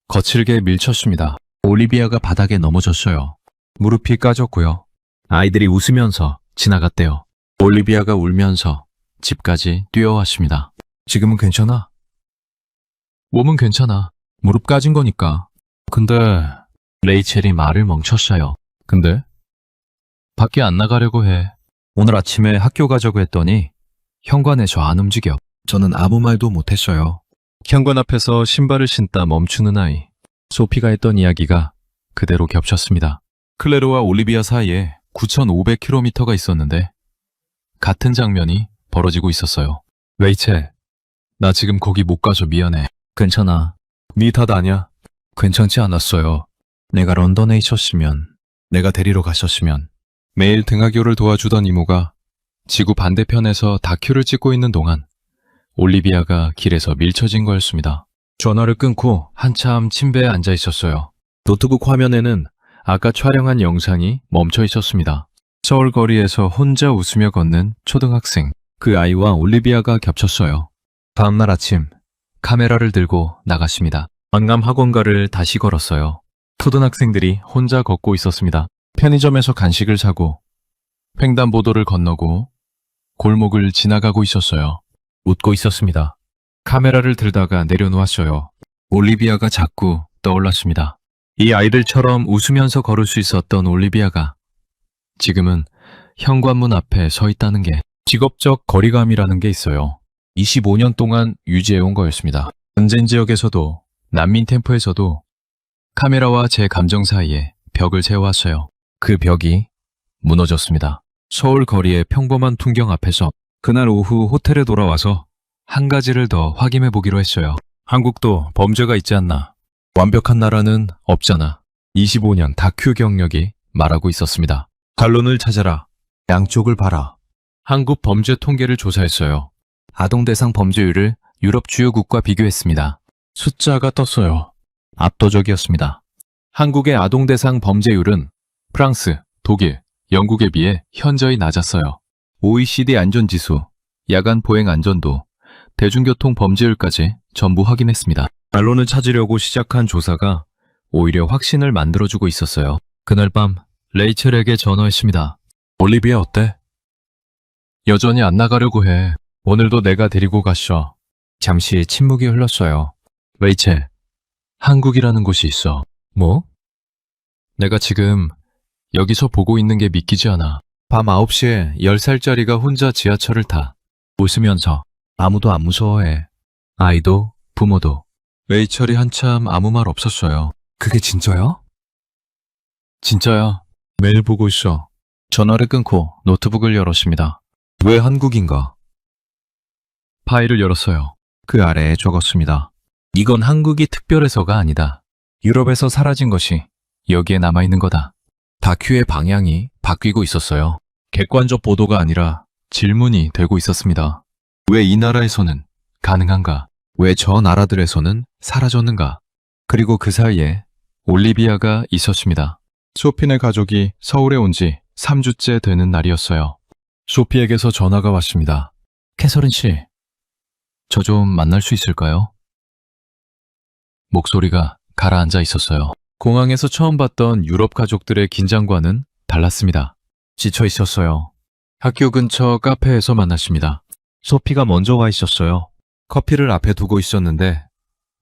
거칠게 밀쳤습니다. 올리비아가 바닥에 넘어졌어요. 무릎이 까졌고요. 아이들이 웃으면서 지나갔대요. 올리비아가 울면서 집까지 뛰어왔습니다. 지금은 괜찮아? 몸은 괜찮아. 무릎 까진 거니까. 근데 레이첼이 말을 멈췄어요. 근데? 밖에 안 나가려고 해. 오늘 아침에 학교 가자고 했더니 현관에서 안 움직여. 저는 아무 말도 못했어요. 현관 앞에서 신발을 신다 멈추는 아이. 소피가 했던 이야기가 그대로 겹쳤습니다. 클레르와 올리비아 사이에 9,500km가 있었는데 같은 장면이 벌어지고 있었어요. 레이첼, 나 지금 거기 못 가서 미안해. 괜찮아. 네 탓 아니야. 괜찮지 않았어요. 내가 런던에 있었으면, 내가 데리러 갔었으면. 매일 등하교를 도와주던 이모가 지구 반대편에서 다큐를 찍고 있는 동안 올리비아가 길에서 밀쳐진 거였습니다. 전화를 끊고 한참 침대에 앉아 있었어요. 노트북 화면에는 아까 촬영한 영상이 멈춰 있었습니다. 서울 거리에서 혼자 웃으며 걷는 초등학생. 그 아이와 올리비아가 겹쳤어요. 다음날 아침 카메라를 들고 나갔습니다. 강남 학원가를 다시 걸었어요. 초등학생들이 혼자 걷고 있었습니다. 편의점에서 간식을 사고 횡단보도를 건너고 골목을 지나가고 있었어요. 웃고 있었습니다. 카메라를 들다가 내려놓았어요. 올리비아가 자꾸 떠올랐습니다. 이 아이들처럼 웃으면서 걸을 수 있었던 올리비아가 지금은 현관문 앞에 서 있다는 게 직업적 거리감이라는 게 있어요. 25년 동안 유지해온 거였습니다. 전쟁 지역에서도 난민 캠프에서도 카메라와 제 감정 사이에 벽을 세워왔어요. 그 벽이 무너졌습니다. 서울 거리의 평범한 풍경 앞에서 그날 오후 호텔에 돌아와서 한 가지를 더 확인해 보기로 했어요. 한국도 범죄가 있지 않나. 완벽한 나라는 없잖아. 25년 다큐 경력이 말하고 있었습니다. 반론을 찾아라. 양쪽을 봐라. 한국 범죄 통계를 조사했어요. 아동 대상 범죄율을 유럽 주요국과 비교했습니다. 숫자가 떴어요. 압도적이었습니다. 한국의 아동 대상 범죄율은 프랑스, 독일, 영국에 비해 현저히 낮았어요. OECD 안전지수, 야간 보행 안전도, 대중교통 범죄율까지 전부 확인했습니다. 반론을 찾으려고 시작한 조사가 오히려 확신을 만들어주고 있었어요. 그날 밤 레이첼에게 전화했습니다. 올리비아 어때? 여전히 안 나가려고 해. 오늘도 내가 데리고 가셔. 잠시 침묵이 흘렀어요. 레이첼, 한국이라는 곳이 있어. 뭐? 내가 지금 여기서 보고 있는 게 믿기지 않아. 밤 9시에 10살짜리가 혼자 지하철을 타. 웃으면서 아무도 안 무서워해. 아이도 부모도. 레이첼이 한참 아무 말 없었어요. 그게 진짜야? 진짜야. 매일 보고 있어. 전화를 끊고 노트북을 열었습니다. 왜 한국인가? 파일을 열었어요. 그 아래에 적었습니다. 이건 한국이 특별해서가 아니다. 유럽에서 사라진 것이 여기에 남아있는 거다. 다큐의 방향이 바뀌고 있었어요. 객관적 보도가 아니라 질문이 되고 있었습니다. 왜 이 나라에서는 가능한가? 왜 저 나라들에서는 사라졌는가? 그리고 그 사이에 올리비아가 있었습니다. 소피네 가족이 서울에 온 지 3주째 되는 날이었어요. 소피에게서 전화가 왔습니다. 캐서린 씨, 저 좀 만날 수 있을까요? 목소리가 가라앉아 있었어요. 공항에서 처음 봤던 유럽 가족들의 긴장과는 달랐습니다. 지쳐 있었어요. 학교 근처 카페에서 만났습니다. 소피가 먼저 와 있었어요. 커피를 앞에 두고 있었는데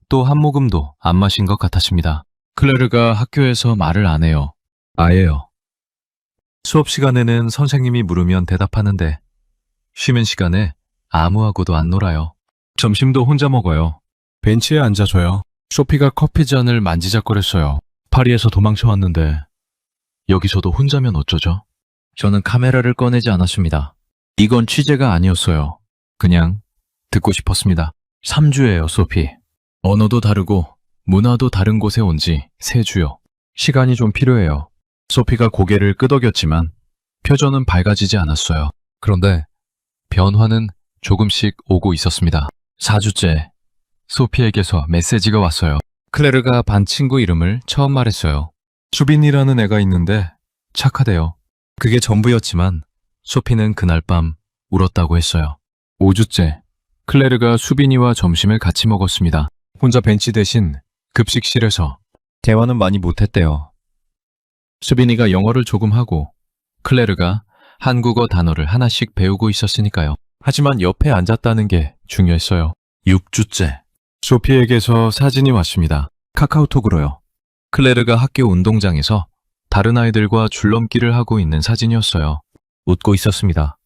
또 한 모금도 안 마신 것 같았습니다. 클레르가 학교에서 말을 안 해요. 아예요. 수업 시간에는 선생님이 물으면 대답하는데 쉬는 시간에 아무하고도 안 놀아요. 점심도 혼자 먹어요. 벤치에 앉아줘요. 소피가 커피 잔을 만지작거렸어요. 파리에서 도망쳐 왔는데 여기서도 혼자면 어쩌죠? 저는 카메라를 꺼내지 않았습니다. 이건 취재가 아니었어요. 그냥 듣고 싶었습니다. 3주예요, 소피. 언어도 다르고 문화도 다른 곳에 온 지 3주요. 시간이 좀 필요해요. 소피가 고개를 끄덕였지만 표정은 밝아지지 않았어요. 그런데 변화는 조금씩 오고 있었습니다. 4주째 소피에게서 메시지가 왔어요. 클레르가 반 친구 이름을 처음 말했어요. 수빈이라는 애가 있는데 착하대요. 그게 전부였지만 소피는 그날 밤 울었다고 했어요. 5주째 클레르가 수빈이와 점심을 같이 먹었습니다. 혼자 벤치 대신 급식실에서 대화는 많이 못했대요. 수빈이가 영어를 조금 하고 클레르가 한국어 단어를 하나씩 배우고 있었으니까요. 하지만 옆에 앉았다는 게 중요했어요. 6주째 소피에게서 사진이 왔습니다. 카카오톡으로요. 클레르가 학교 운동장에서 다른 아이들과 줄넘기를 하고 있는 사진이었어요. 웃고 있었습니다.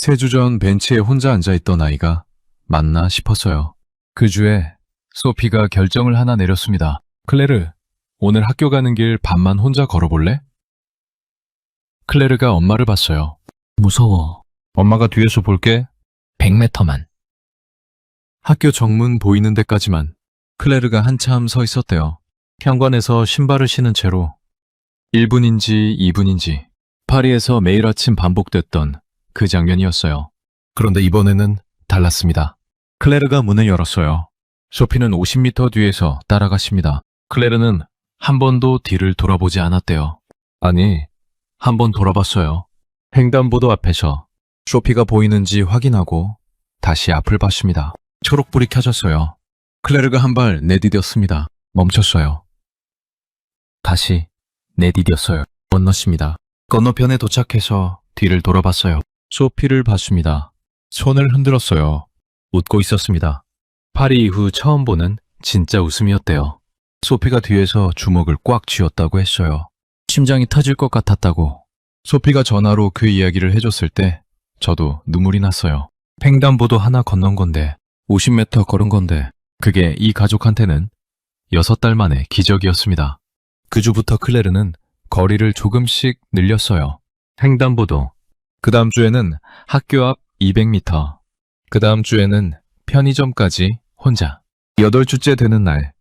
3주 전 벤치에 혼자 앉아있던 아이가 맞나 싶었어요. 그 주에 소피가 결정을 하나 내렸습니다. 클레르, 오늘 학교 가는 길 반만 혼자 걸어볼래? 클레르가 엄마를 봤어요. 무서워. 엄마가 뒤에서 볼게. 100m만. 학교 정문 보이는 데까지만. 클레르가 한참 서 있었대요. 현관에서 신발을 신은 채로 1분인지 2분인지 파리에서 매일 아침 반복됐던 그 장면이었어요. 그런데 이번에는 달랐습니다. 클레르가 문을 열었어요. 소피는 50m 뒤에서 따라갔습니다. 클레르는 한 번도 뒤를 돌아보지 않았대요. 아니, 한 번 돌아봤어요. 횡단보도 앞에서 소피가 보이는지 확인하고 다시 앞을 봤습니다. 초록불이 켜졌어요. 클레르가 한 발 내디뎠습니다. 멈췄어요. 다시 내디뎠어요. 건넜습니다. 건너편에 도착해서 뒤를 돌아봤어요. 소피를 봤습니다. 손을 흔들었어요. 웃고 있었습니다. 파리 이후 처음 보는 진짜 웃음이었대요. 소피가 뒤에서 주먹을 꽉 쥐었다고 했어요. 심장이 터질 것 같았다고. 소피가 전화로 그 이야기를 해줬을 때 저도 눈물이 났어요. 횡단보도 하나 건넌 건데 50m 걸은 건데 그게 이 가족한테는 6달 만에 기적이었습니다. 그 주부터 클레르는 거리를 조금씩 늘렸어요. 횡단보도. 그 다음 주에는 학교 앞 200m. 그 다음 주에는 편의점까지 혼자. 8주째 되는 날,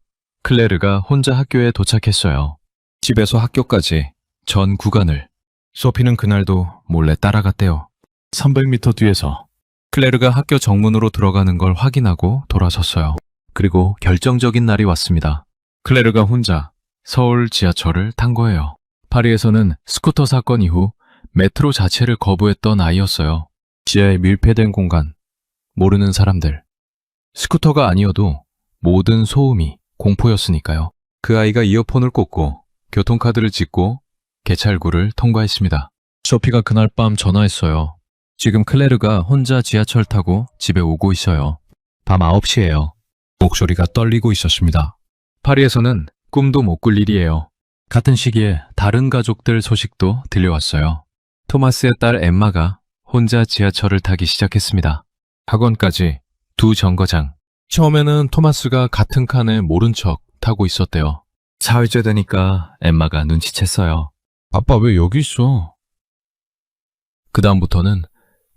클레르가 혼자 학교에 도착했어요. 집에서 학교까지 전 구간을. 소피는 그날도 몰래 따라갔대요. 300m 뒤에서 클레르가 학교 정문으로 들어가는 걸 확인하고 돌아섰어요. 그리고 결정적인 날이 왔습니다. 클레르가 혼자 서울 지하철을 탄 거예요. 파리에서는 스쿠터 사건 이후 메트로 자체를 거부했던 아이였어요. 지하에 밀폐된 공간, 모르는 사람들. 스쿠터가 아니어도 모든 소음이 공포였으니까요. 그 아이가 이어폰을 꽂고 교통카드를 찍고 개찰구를 통과했습니다. 소피가 그날 밤 전화했어요. 지금 클레르가 혼자 지하철 타고 집에 오고 있어요. 밤 9시예요. 목소리가 떨리고 있었습니다. 파리에서는 꿈도 못 꿀 일이에요. 같은 시기에 다른 가족들 소식도 들려왔어요. 토마스의 딸 엠마가 혼자 지하철을 타기 시작했습니다. 학원까지 2 정거장. 처음에는 토마스가 같은 칸에 모른 척 타고 있었대요. 사흘째 되니까 엠마가 눈치챘어요. 아빠 왜 여기 있어? 그 다음부터는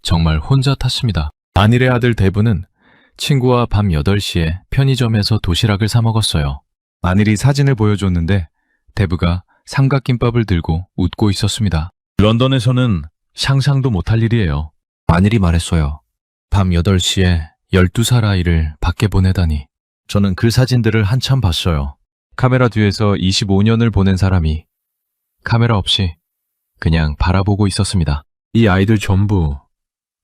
정말 혼자 탔습니다. 안일의 아들 데브는 친구와 밤 8시에 편의점에서 도시락을 사 먹었어요. 안일이 사진을 보여줬는데 데브가 삼각김밥을 들고 웃고 있었습니다. 런던에서는 상상도 못할 일이에요. 안일이 말했어요. 밤 8시에 12살 아이를 밖에 보내다니. 저는 그 사진들을 한참 봤어요. 카메라 뒤에서 25년을 보낸 사람이 카메라 없이 그냥 바라보고 있었습니다. 이 아이들 전부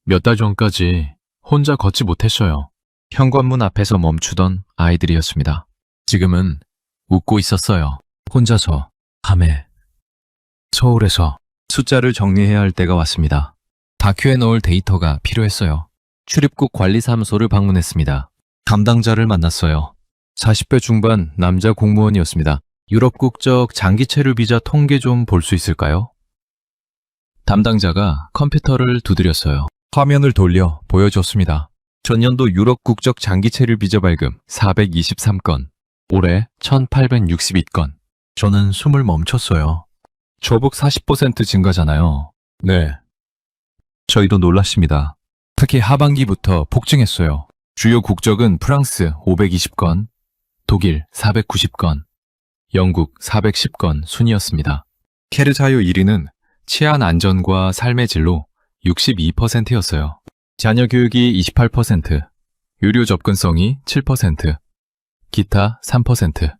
몇 달 전까지 혼자 걷지 못했어요. 현관문 앞에서 멈추던 아이들이었습니다. 지금은 웃고 있었어요. 혼자서 밤에 서울에서 숫자를 정리해야 할 때가 왔습니다. 다큐에 넣을 데이터가 필요했어요. 출입국 관리사무소를 방문했습니다. 담당자를 만났어요. 40대 중반 남자 공무원이었습니다. 유럽 국적 장기 체류 비자 통계 좀 볼 수 있을까요? 담당자가 컴퓨터를 두드렸어요. 화면을 돌려 보여줬습니다. 전년도 유럽 국적 장기 체류 비자 발급 423건, 올해 1862건. 저는 숨을 멈췄어요. 조북 40% 증가잖아요. 네. 저희도 놀랐습니다. 특히 하반기부터 폭증했어요. 주요 국적은 프랑스 520건, 독일 490건, 영국 410건 순이었습니다. 케르자요 1위는 치안 안전과 삶의 질로 62%였어요. 자녀 교육이 28%, 유료 접근성이 7%, 기타 3%.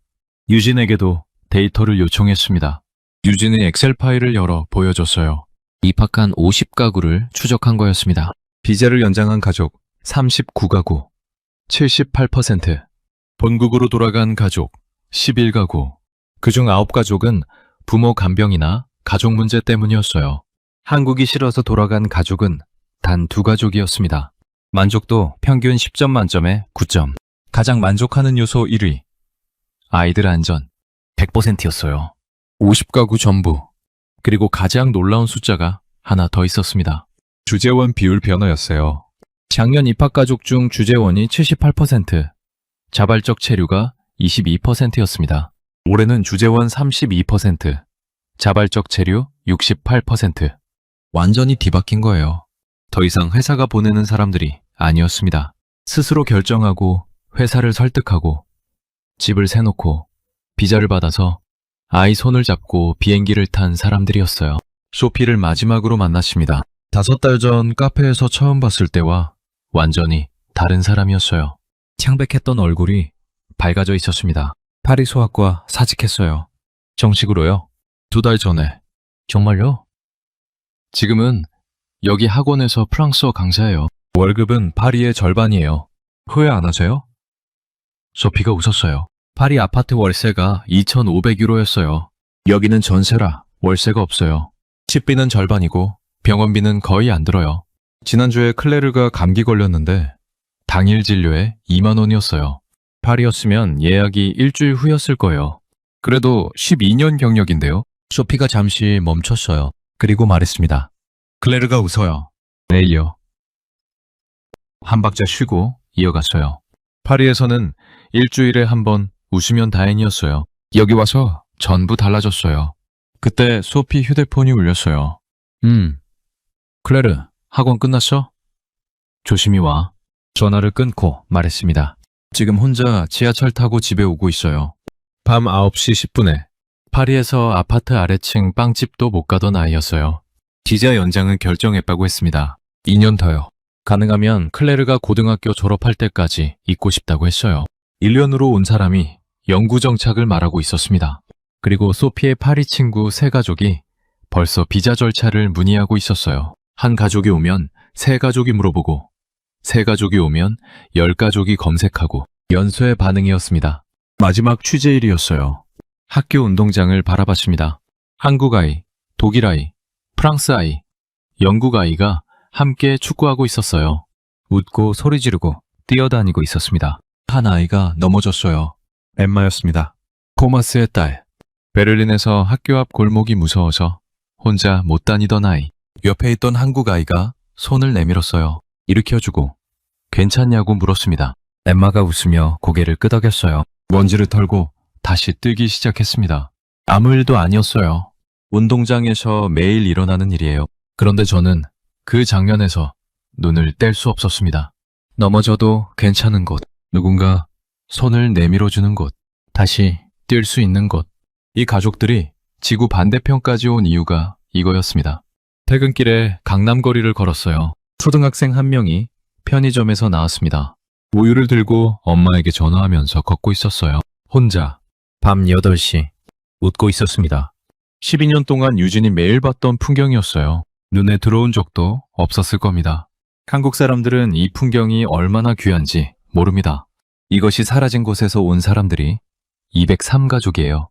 유진에게도 데이터를 요청했습니다. 유진이 엑셀 파일을 열어 보여줬어요. 입학한 50가구를 추적한 거였습니다. 비자를 연장한 가족 39가구, 78%. 본국으로 돌아간 가족 11가구. 그중 9가족은 부모 간병이나 가족 문제 때문이었어요. 한국이 싫어서 돌아간 가족은 단 2가족이었습니다. 만족도 평균 10점 만점에 9점. 가장 만족하는 요소 1위. 아이들 안전 100%였어요. 50가구 전부. 그리고 가장 놀라운 숫자가 하나 더 있었습니다. 주재원 비율 변화였어요. 작년 입학 가족 중 주재원이 78%, 자발적 체류가 22%였습니다. 올해는 주재원 32%, 자발적 체류 68%. 완전히 뒤바뀐 거예요. 더 이상 회사가 보내는 사람들이 아니었습니다. 스스로 결정하고 회사를 설득하고 집을 세놓고 비자를 받아서 아이 손을 잡고 비행기를 탄 사람들이었어요. 소피를 마지막으로 만났습니다. 5달 전 카페에서 처음 봤을 때와 완전히 다른 사람이었어요. 창백했던 얼굴이 밝아져 있었습니다. 파리 소학과 사직했어요. 정식으로요? 2달 전에. 정말요? 지금은 여기 학원에서 프랑스어 강사예요. 월급은 파리의 절반이에요. 후회 안 하세요? 소피가 웃었어요. 파리 아파트 월세가 2,500유로였어요. 여기는 전세라 월세가 없어요. 집비는 절반이고 병원비는 거의 안 들어요. 지난주에 클레르가 감기 걸렸는데 당일 진료에 2만 원이었어요. 파리였으면 예약이 일주일 후였을 거예요. 그래도 12년 경력인데요. 소피가 잠시 멈췄어요. 그리고 말했습니다. 클레르가 웃어요. 내일요. 한 박자 쉬고 이어갔어요. 파리에서는 일주일에 한 번 웃으면 다행이었어요. 여기 와서 전부 달라졌어요. 그때 소피 휴대폰이 울렸어요. 클레르, 학원 끝났어? 조심히 와. 전화를 끊고 말했습니다. 지금 혼자 지하철 타고 집에 오고 있어요. 밤 9시 10분에 파리에서 아파트 아래층 빵집도 못 가던 아이였어요. 비자 연장을 결정했다고 했습니다. 2년 더요. 가능하면 클레르가 고등학교 졸업할 때까지 있고 싶다고 했어요. 1년으로 온 사람이 영구 정착을 말하고 있었습니다. 그리고 소피의 파리 친구 세 가족이 벌써 비자 절차를 문의하고 있었어요. 한 가족이 오면 세 가족이 물어보고, 세 가족이 오면 10가족이 검색하고, 연쇄의 반응이었습니다. 마지막 취재일이었어요. 학교 운동장을 바라봤습니다. 한국 아이, 독일 아이, 프랑스 아이, 영국 아이가 함께 축구하고 있었어요. 웃고 소리 지르고 뛰어다니고 있었습니다. 한 아이가 넘어졌어요. 엠마였습니다. 코마스의 딸. 베를린에서 학교 앞 골목이 무서워서 혼자 못 다니던 아이. 옆에 있던 한국 아이가 손을 내밀었어요. 일으켜주고 괜찮냐고 물었습니다. 엠마가 웃으며 고개를 끄덕였어요. 먼지를 털고 다시 뜨기 시작했습니다. 아무 일도 아니었어요. 운동장에서 매일 일어나는 일이에요. 그런데 저는 그 장면에서 눈을 뗄 수 없었습니다. 넘어져도 괜찮은 곳, 누군가 손을 내밀어주는 곳, 다시 뛸 수 있는 곳. 이 가족들이 지구 반대편까지 온 이유가 이거였습니다. 퇴근길에 강남거리를 걸었어요. 초등학생 한 명이 편의점에서 나왔습니다. 우유를 들고 엄마에게 전화하면서 걷고 있었어요. 혼자 밤 8시 웃고 있었습니다. 12년 동안 유진이 매일 봤던 풍경이었어요. 눈에 들어온 적도 없었을 겁니다. 한국 사람들은 이 풍경이 얼마나 귀한지 모릅니다. 이것이 사라진 곳에서 온 사람들이 203가족이에요.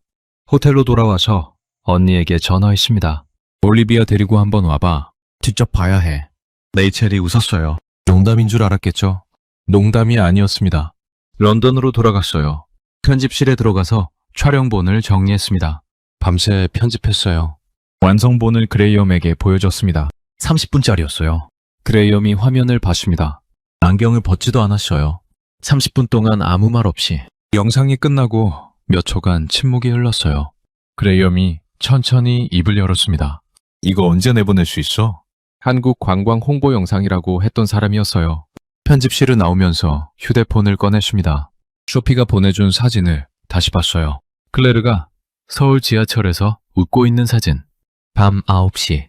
호텔로 돌아와서 언니에게 전화했습니다. 올리비아 데리고 한번 와봐. 직접 봐야 해. 레이첼이 웃었어요. 농담인 줄 알았겠죠? 농담이 아니었습니다. 런던으로 돌아갔어요. 편집실에 들어가서 촬영본을 정리했습니다. 밤새 편집했어요. 완성본을 그레이엄에게 보여줬습니다. 30분짜리였어요. 그레이엄이 화면을 봤습니다. 안경을 벗지도 않았어요. 30분 동안 아무 말 없이. 영상이 끝나고 몇 초간 침묵이 흘렀어요. 그레이엄이 천천히 입을 열었습니다. 이거 언제 내보낼 수 있어? 한국 관광 홍보 영상이라고 했던 사람이었어요. 편집실을 나오면서 휴대폰을 꺼냈습니다. 소피가 보내준 사진을 다시 봤어요. 클레르가 서울 지하철에서 웃고 있는 사진. 밤 9시.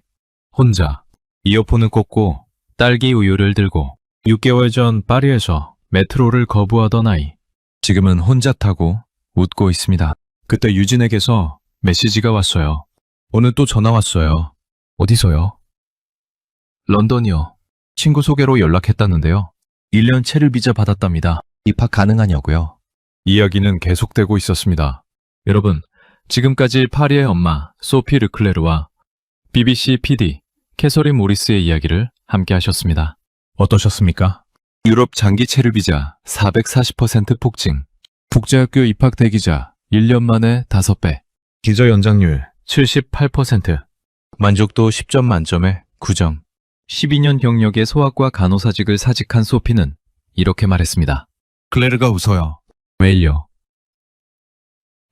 혼자. 이어폰을 꽂고 딸기 우유를 들고 6개월 전 파리에서 메트로를 거부하던 아이. 지금은 혼자 타고 웃고 있습니다. 그때 유진에게서 메시지가 왔어요. 오늘 또 전화 왔어요. 어디서요? 런던이요. 친구 소개로 연락했다는데요. 1년 체류 비자 받았답니다. 입학 가능하냐고요? 이야기는 계속되고 있었습니다. 여러분, 지금까지 파리의 엄마 소피 르클레르와 BBC PD 캐서린 모리스의 이야기를 함께 하셨습니다. 어떠셨습니까? 유럽 장기 체류 비자 440% 폭증. 국제학교 입학 대기자 1년 만에 5배. 기저 연장률 78%. 만족도 10점 만점에 9점. 12년 경력의 소아과 간호사직을 사직한 소피는 이렇게 말했습니다. 클레르가 웃어요. 왜요?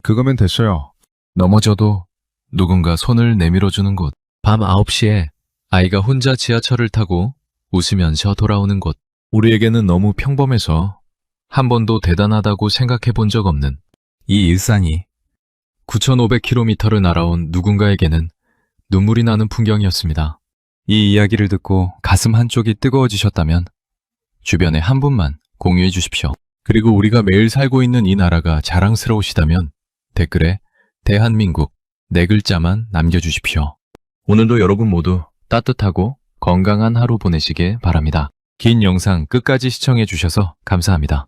그거면 됐어요. 넘어져도 누군가 손을 내밀어주는 곳. 밤 9시에 아이가 혼자 지하철을 타고 웃으면서 돌아오는 곳. 우리에게는 너무 평범해서 한 번도 대단하다고 생각해 본 적 없는 이 일상이 9,500km를 날아온 누군가에게는 눈물이 나는 풍경이었습니다. 이 이야기를 듣고 가슴 한쪽이 뜨거워지셨다면 주변에 한 분만 공유해 주십시오. 그리고 우리가 매일 살고 있는 이 나라가 자랑스러우시다면 댓글에 대한민국 4글자만 남겨주십시오. 오늘도 여러분 모두 따뜻하고 건강한 하루 보내시길 바랍니다. 긴 영상 끝까지 시청해 주셔서 감사합니다.